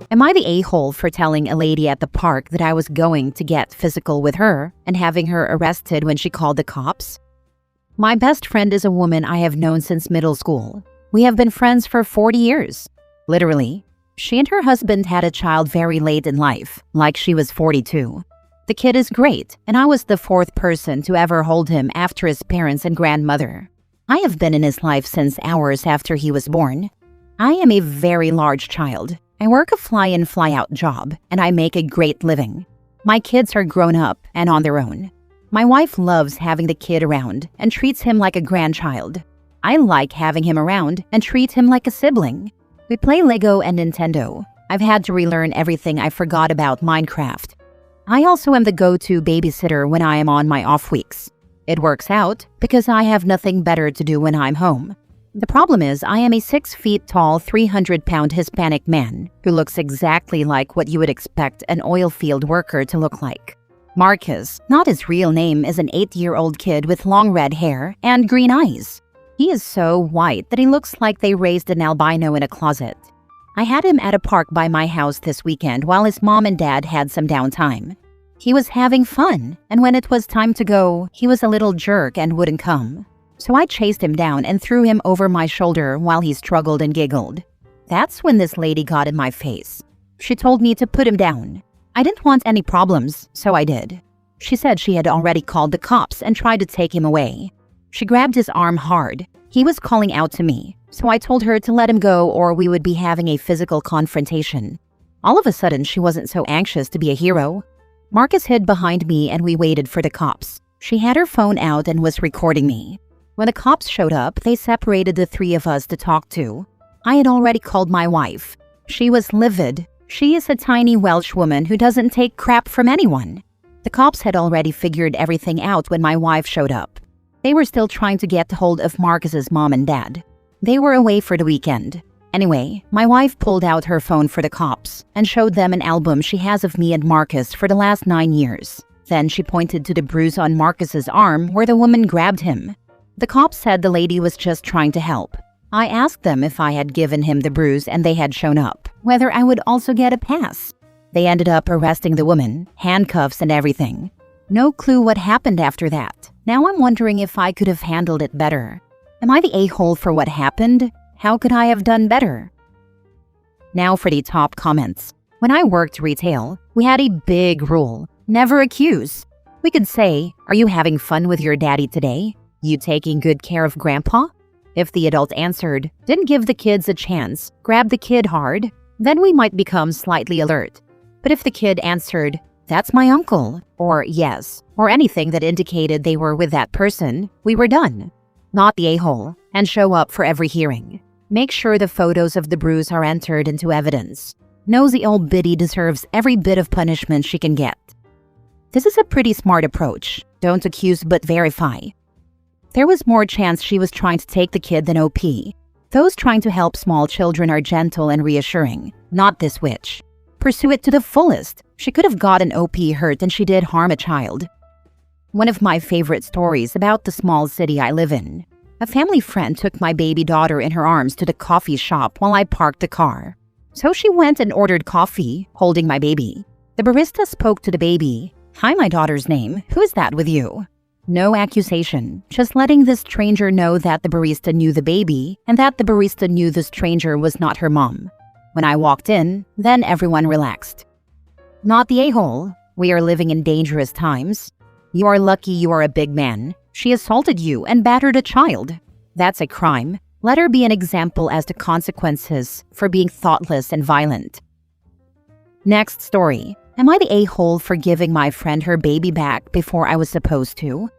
Am I the a-hole for telling a lady at the park that I was going to get physical with her and having her arrested when she called the cops? My best friend is a woman I have known since middle school. We have been friends for 40 years. Literally. She and her husband had a child very late in life, like she was 42. The kid is great, and I was the fourth person to ever hold him after his parents and grandmother. I have been in his life since hours after he was born. I am a very large child. I work a fly-in fly-out job, and I make a great living. My kids are grown up and on their own. My wife loves having the kid around and treats him like a grandchild. I like having him around and treat him like a sibling. We play Lego and Nintendo. I've had to relearn everything I forgot about Minecraft. I also am the go-to babysitter when I am on my off weeks. It works out because I have nothing better to do when I'm home. The problem is I am a 6 feet tall, 300-pound Hispanic man who looks exactly like what you would expect an oil field worker to look like. Marcus, not his real name, is an 8-year-old kid with long red hair and green eyes. He is so white that he looks like they raised an albino in a closet. I had him at a park by my house this weekend while his mom and dad had some downtime. He was having fun, and when it was time to go, he was a little jerk and wouldn't come. So I chased him down and threw him over my shoulder while he struggled and giggled. That's when this lady got in my face. She told me to put him down. I didn't want any problems, so I did. She said she had already called the cops and tried to take him away. She grabbed his arm hard. He was calling out to me, so I told her to let him go or we would be having a physical confrontation. All of a sudden, she wasn't so anxious to be a hero. Marcus hid behind me and we waited for the cops. She had her phone out and was recording me. When the cops showed up, they separated the three of us to talk to. I had already called my wife. She was livid. She is a tiny Welsh woman who doesn't take crap from anyone. The cops had already figured everything out when my wife showed up. They were still trying to get hold of Marcus's mom and dad. They were away for the weekend. Anyway, my wife pulled out her phone for the cops and showed them an album she has of me and Marcus for the last 9 years. Then she pointed to the bruise on Marcus's arm where the woman grabbed him. The cops said the lady was just trying to help. I asked them if I had given him the bruise and they had shown up, whether I would also get a pass. They ended up arresting the woman, handcuffs and everything. No clue what happened after that. Now I'm wondering if I could have handled it better. Am I the a-hole for what happened? How could I have done better? Now for the top comments. When I worked retail, we had a big rule: never accuse. We could say, "Are you having fun with your daddy today? You taking good care of grandpa?" If the adult answered, "Didn't give the kids a chance, grab the kid hard," then we might become slightly alert. But if the kid answered, "That's my uncle," or "yes," or anything that indicated they were with that person, we were done. Not the a-hole, and show up for every hearing. Make sure the photos of the bruise are entered into evidence. Nosy old biddy deserves every bit of punishment she can get. This is a pretty smart approach. Don't accuse but verify. There was more chance she was trying to take the kid than OP. Those trying to help small children are gentle and reassuring, not this witch. Pursue it to the fullest. She could have gotten OP hurt and she did harm a child. One of my favorite stories about the small city I live in. A family friend took my baby daughter in her arms to the coffee shop while I parked the car. So she went and ordered coffee, holding my baby. The barista spoke to the baby. "Hi, my daughter's name. Who is that with you?" No accusation, just letting the stranger know that the barista knew the baby and that the barista knew the stranger was not her mom. When I walked in, then everyone relaxed. Not the a-hole. We are living in dangerous times. You are lucky you are a big man. She assaulted you and battered a child. That's a crime. Let her be an example as to consequences for being thoughtless and violent. Next story. Am I the a-hole for giving my friend her baby back before I was supposed to?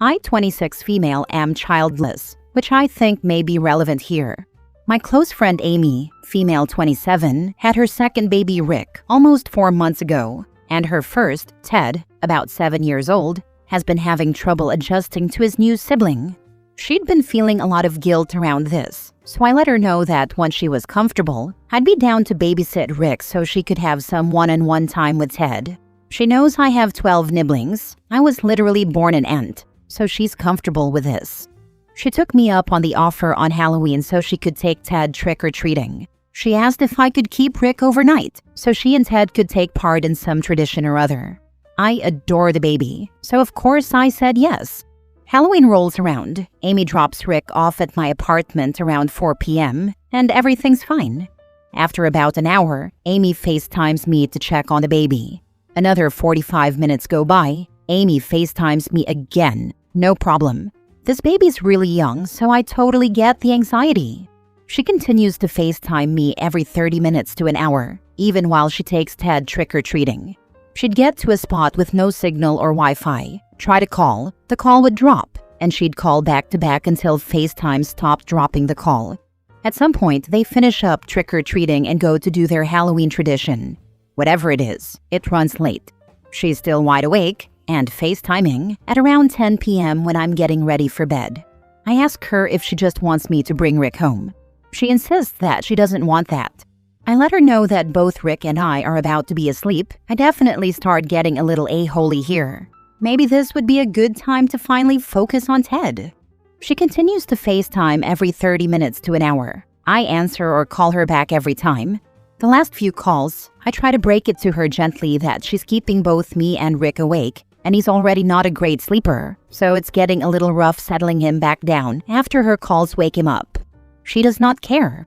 I, 26 female, am childless, which I think may be relevant here. My close friend Amy, female 27, had her second baby Rick almost 4 months ago, and her first, Ted, about 7 years old, has been having trouble adjusting to his new sibling. She'd been feeling a lot of guilt around this, so I let her know that once she was comfortable, I'd be down to babysit Rick so she could have some one-on-one time with Ted. She knows I have 12 nibblings. I was literally born an aunt, so she's comfortable with this. She took me up on the offer on Halloween so she could take Ted trick-or-treating. She asked if I could keep Rick overnight, so she and Ted could take part in some tradition or other. I adore the baby, so of course I said yes. Halloween rolls around. Amy drops Rick off at my apartment around 4 p.m., and everything's fine. After about an hour, Amy FaceTimes me to check on the baby. Another 45 minutes go by. Amy FaceTimes me again. No problem. This baby's really young, so I totally get the anxiety. She continues to FaceTime me every 30 minutes to an hour, even while she takes Ted trick-or-treating. She'd get to a spot with no signal or Wi-Fi, try to call, the call would drop, and she'd call back-to-back until FaceTime stopped dropping the call. At some point, they finish up trick-or-treating and go to do their Halloween tradition. Whatever it is, it runs late. She's still wide awake and FaceTiming at around 10 p.m. when I'm getting ready for bed. I ask her if she just wants me to bring Rick home. She insists that she doesn't want that. I let her know that both Rick and I are about to be asleep. I definitely start getting a little a-holy here. Maybe this would be a good time to finally focus on Ted. She continues to FaceTime every 30 minutes to an hour. I answer or call her back every time. The last few calls, I try to break it to her gently that she's keeping both me and Rick awake, and he's already not a great sleeper, so it's getting a little rough settling him back down after her calls wake him up. She does not care.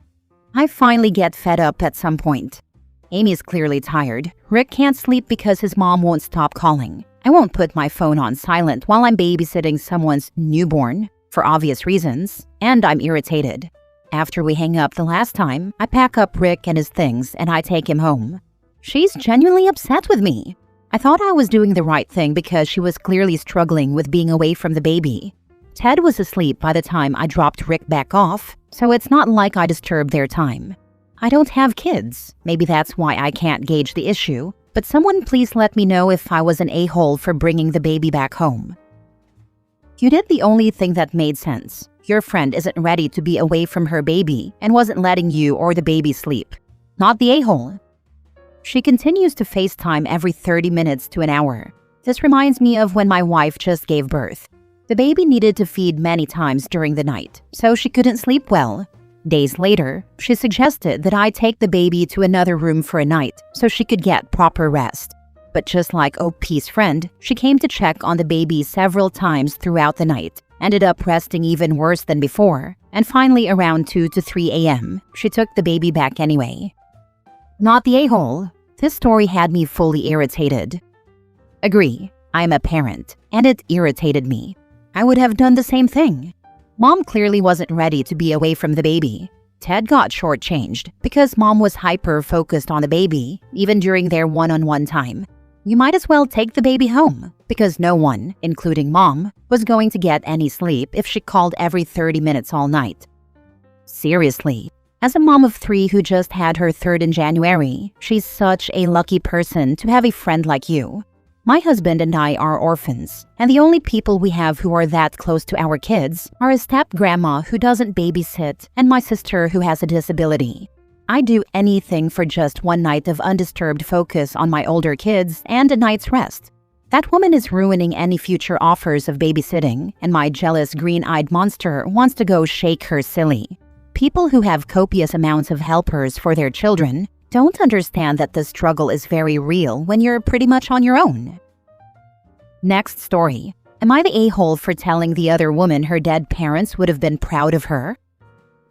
I finally get fed up at some point. Amy's clearly tired. Rick can't sleep because his mom won't stop calling. I won't put my phone on silent while I'm babysitting someone's newborn, for obvious reasons, and I'm irritated. After we hang up the last time, I pack up Rick and his things and I take him home. She's genuinely upset with me. I thought I was doing the right thing because she was clearly struggling with being away from the baby. Ted was asleep by the time I dropped Rick back off, so it's not like I disturbed their time. I don't have kids. Maybe that's why I can't gauge the issue, but someone please let me know if I was an a-hole for bringing the baby back home. You did the only thing that made sense. Your friend isn't ready to be away from her baby and wasn't letting you or the baby sleep. Not the a-hole. She continues to FaceTime every 30 minutes to an hour. This reminds me of when my wife just gave birth. The baby needed to feed many times during the night, so she couldn't sleep well. Days later, she suggested that I take the baby to another room for a night so she could get proper rest. But just like OP's friend, she came to check on the baby several times throughout the night, ended up resting even worse than before, and finally around 2 to 3 a.m., she took the baby back anyway. Not the a-hole. This story had me fully irritated. Agree, I'm a parent, and it irritated me. I would have done the same thing. Mom clearly wasn't ready to be away from the baby. Ted got shortchanged because Mom was hyper-focused on the baby, even during their one-on-one time. You might as well take the baby home, because no one, including Mom, was going to get any sleep if she called every 30 minutes all night. Seriously, as a mom of 3 who just had her third in January, she's such a lucky person to have a friend like you. My husband and I are orphans, and the only people we have who are that close to our kids are a step-grandma who doesn't babysit and my sister who has a disability. I'd do anything for just one night of undisturbed focus on my older kids and a night's rest. That woman is ruining any future offers of babysitting, and my jealous green-eyed monster wants to go shake her silly. People who have copious amounts of helpers for their children don't understand that the struggle is very real when you're pretty much on your own. Next story. Am I the a-hole for telling the other woman her dead parents would have been proud of her?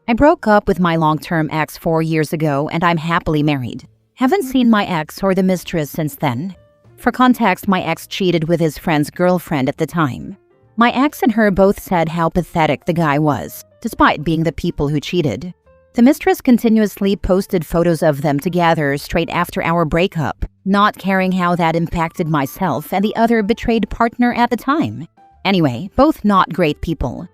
I broke up with my long-term ex 4 years ago and I'm happily married. Haven't seen my ex or the mistress since then. For context, my ex cheated with his friend's girlfriend at the time. My ex and her both said how pathetic the guy was, despite being the people who cheated. The mistress continuously posted photos of them together straight after our breakup, not caring how that impacted myself and the other betrayed partner at the time. Anyway, both not great people.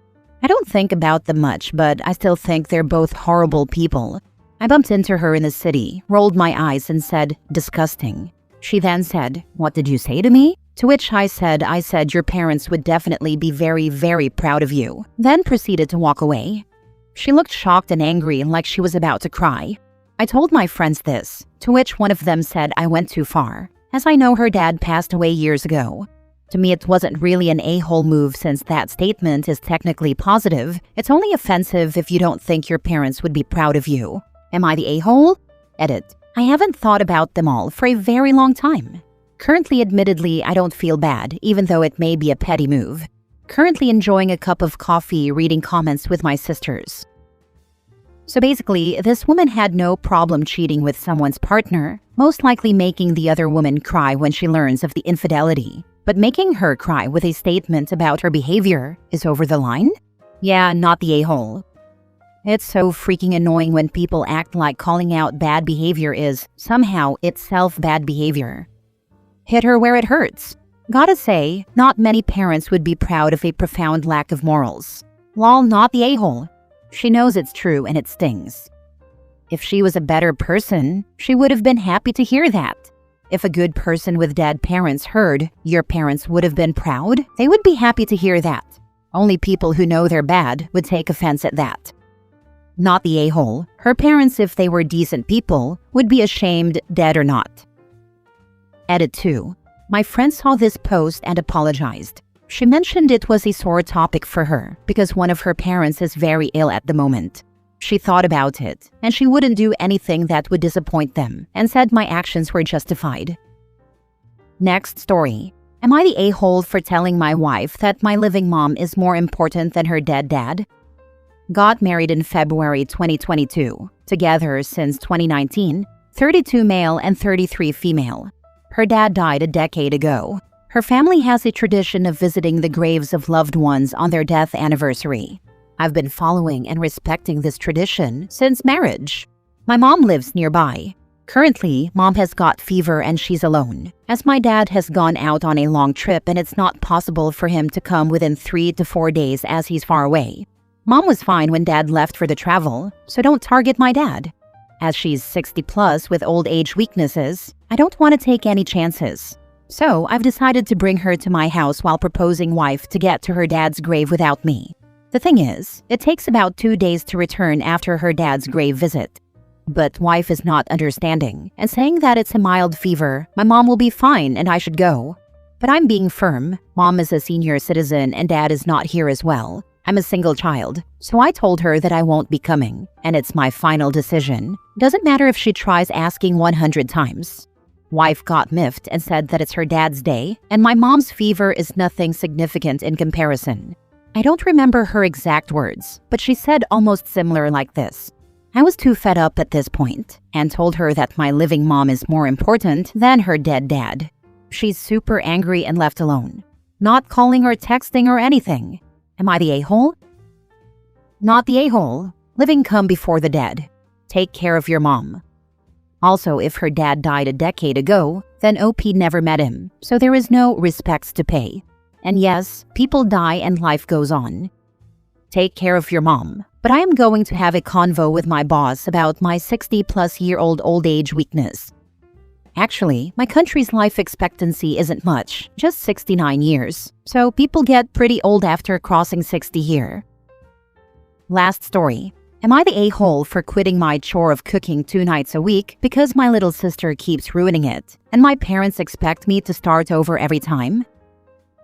I don't think about them much, but I still think they're both horrible people. I bumped into her in the city, rolled my eyes and said, "Disgusting." She then said, "What did you say to me?" To which I said, your parents would definitely be very, very proud of you. Then proceeded to walk away. She looked shocked and angry, like she was about to cry. I told my friends this, to which one of them said I went too far, as I know her dad passed away years ago. To me, it wasn't really an a-hole move since that statement is technically positive. It's only offensive if you don't think your parents would be proud of you. Am I the a-hole? Edit. I haven't thought about them all for a very long time. Currently, admittedly, I don't feel bad, even though it may be a petty move. Currently enjoying a cup of coffee, reading comments with my sisters. So basically, this woman had no problem cheating with someone's partner, most likely making the other woman cry when she learns of the infidelity. But making her cry with a statement about her behavior is over the line? Yeah, not the a-hole. It's so freaking annoying when people act like calling out bad behavior is somehow itself bad behavior. Hit her where it hurts. Gotta say, not many parents would be proud of a profound lack of morals. Lol, not the a-hole. She knows it's true and it stings. If she was a better person, she would have been happy to hear that. If a good person with dead parents heard your parents would have been proud, they would be happy to hear that. Only people who know they're bad would take offense at that. Not the a-hole. Her parents, if they were decent people, would be ashamed, dead or not. Edit 2. My friend saw this post and apologized. She mentioned it was a sore topic for her because one of her parents is very ill at the moment. She thought about it, and she wouldn't do anything that would disappoint them, and said my actions were justified. Next story. Am I the a-hole for telling my wife that my living mom is more important than her dead dad? Got married in February 2022. Together since 2019, 32 male and 33 female. Her dad died a decade ago. Her family has a tradition of visiting the graves of loved ones on their death anniversary. I've been following and respecting this tradition since marriage. My mom lives nearby. Currently, mom has got fever and she's alone, as my dad has gone out on a long trip and it's not possible for him to come within 3 to 4 days as he's far away. Mom was fine when dad left for the travel, so don't target my dad. As she's 60 plus with old age weaknesses, I don't want to take any chances. So I've decided to bring her to my house while proposing wife to get to her dad's grave without me. The thing is, it takes about 2 days to return after her dad's grave visit. But wife is not understanding and saying that it's a mild fever, my mom will be fine and I should go. But I'm being firm. Mom is a senior citizen and dad is not here as well. I'm a single child, so I told her that I won't be coming, and it's my final decision. Doesn't matter if she tries asking 100 times. Wife got miffed and said that it's her dad's day, and my mom's fever is nothing significant in comparison. I don't remember her exact words, but she said almost similar like this. I was too fed up at this point, and told her that my living mom is more important than her dead dad. She's super angry and left alone. Not calling or texting or anything. Am I the a-hole? Not the a-hole. Living come before the dead. Take care of your mom. Also, if her dad died a decade ago, then OP never met him, so there is no respects to pay. And yes, people die and life goes on. Take care of your mom. But I am going to have a convo with my boss about my 60-plus-year-old old age weakness. Actually, my country's life expectancy isn't much, just 69 years, so people get pretty old after crossing 60 here. Last story. Am I the a-hole for quitting my chore of cooking 2 nights a week because my little sister keeps ruining it, and my parents expect me to start over every time?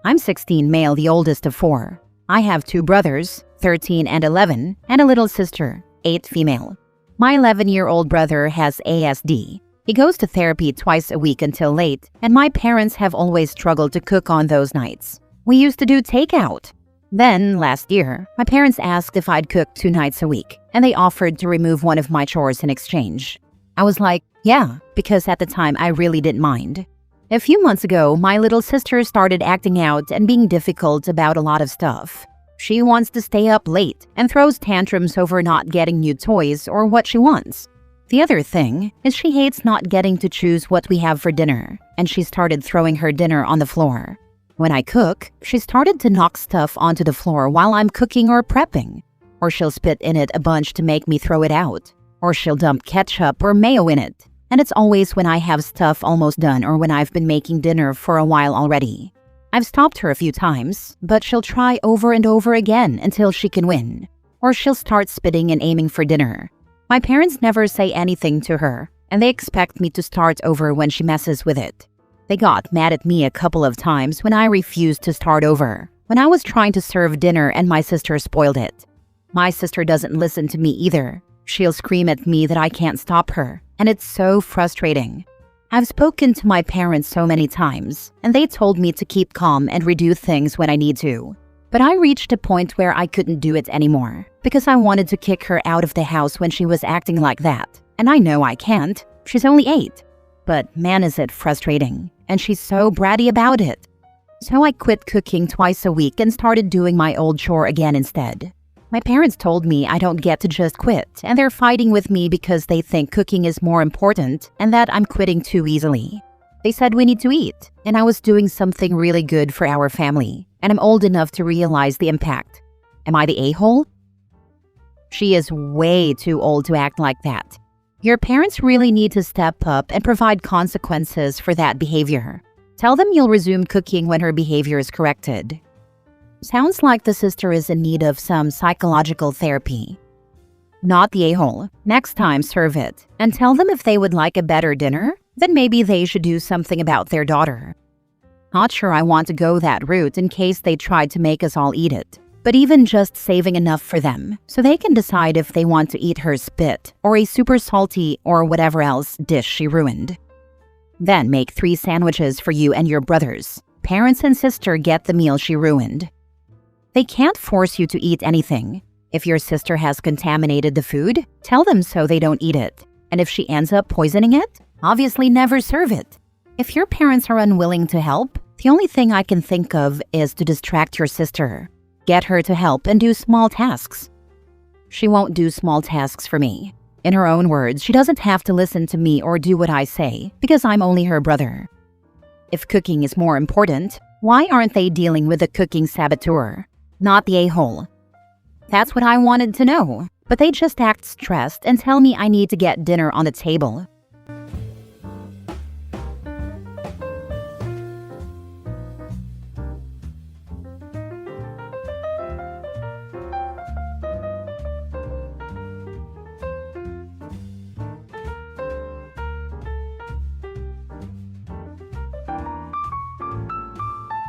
I'm 16 male, the oldest of 4. I have 2 brothers, 13 and 11, and a little sister, 8 female. My 11-year-old brother has ASD. He goes to therapy twice a week until late, and my parents have always struggled to cook on those nights. We used to do takeout. Then, last year, my parents asked if I'd cook 2 nights a week, and they offered to remove one of my chores in exchange. I was like, yeah, because at the time I really didn't mind. A few months ago, my little sister started acting out and being difficult about a lot of stuff. She wants to stay up late and throws tantrums over not getting new toys or what she wants. The other thing is she hates not getting to choose what we have for dinner, and she started throwing her dinner on the floor. When I cook, she started to knock stuff onto the floor while I'm cooking or prepping. Or she'll spit in it a bunch to make me throw it out. Or she'll dump ketchup or mayo in it. And it's always when I have stuff almost done or when I've been making dinner for a while already. I've stopped her a few times, but she'll try over and over again until she can win. Or she'll start spitting and aiming for dinner. My parents never say anything to her, and they expect me to start over when she messes with it. They got mad at me a couple of times when I refused to start over, when I was trying to serve dinner and my sister spoiled it. My sister doesn't listen to me either. She'll scream at me that I can't stop her, and it's so frustrating. I've spoken to my parents so many times, and they told me to keep calm and redo things when I need to. But I reached a point where I couldn't do it anymore because I wanted to kick her out of the house when she was acting like that. And I know I can't. She's only 8. But man, is it frustrating. And she's so bratty about it. So I quit cooking twice a week and started doing my old chore again instead. My parents told me I don't get to just quit, and they're fighting with me because they think cooking is more important and that I'm quitting too easily. They said we need to eat, and I was doing something really good for our family, and I'm old enough to realize the impact. Am I the a-hole? She is way too old to act like that. Your parents really need to step up and provide consequences for that behavior. Tell them you'll resume cooking when her behavior is corrected. Sounds like the sister is in need of some psychological therapy. Not the a-hole. Next time, serve it. And tell them if they would like a better dinner, then maybe they should do something about their daughter. Not sure I want to go that route in case they tried to make us all eat it. But even just saving enough for them, so they can decide if they want to eat her spit, or a super salty or whatever else dish she ruined. Then make 3 sandwiches for you and your brothers. Parents and sister get the meal she ruined. They can't force you to eat anything. If your sister has contaminated the food, tell them so they don't eat it. And if she ends up poisoning it, obviously never serve it. If your parents are unwilling to help, the only thing I can think of is to distract your sister. Get her to help and do small tasks. She won't do small tasks for me. In her own words, she doesn't have to listen to me or do what I say because I'm only her brother. If cooking is more important, why aren't they dealing with the cooking saboteur? Not the a-hole. That's what I wanted to know. But they just act stressed and tell me I need to get dinner on the table.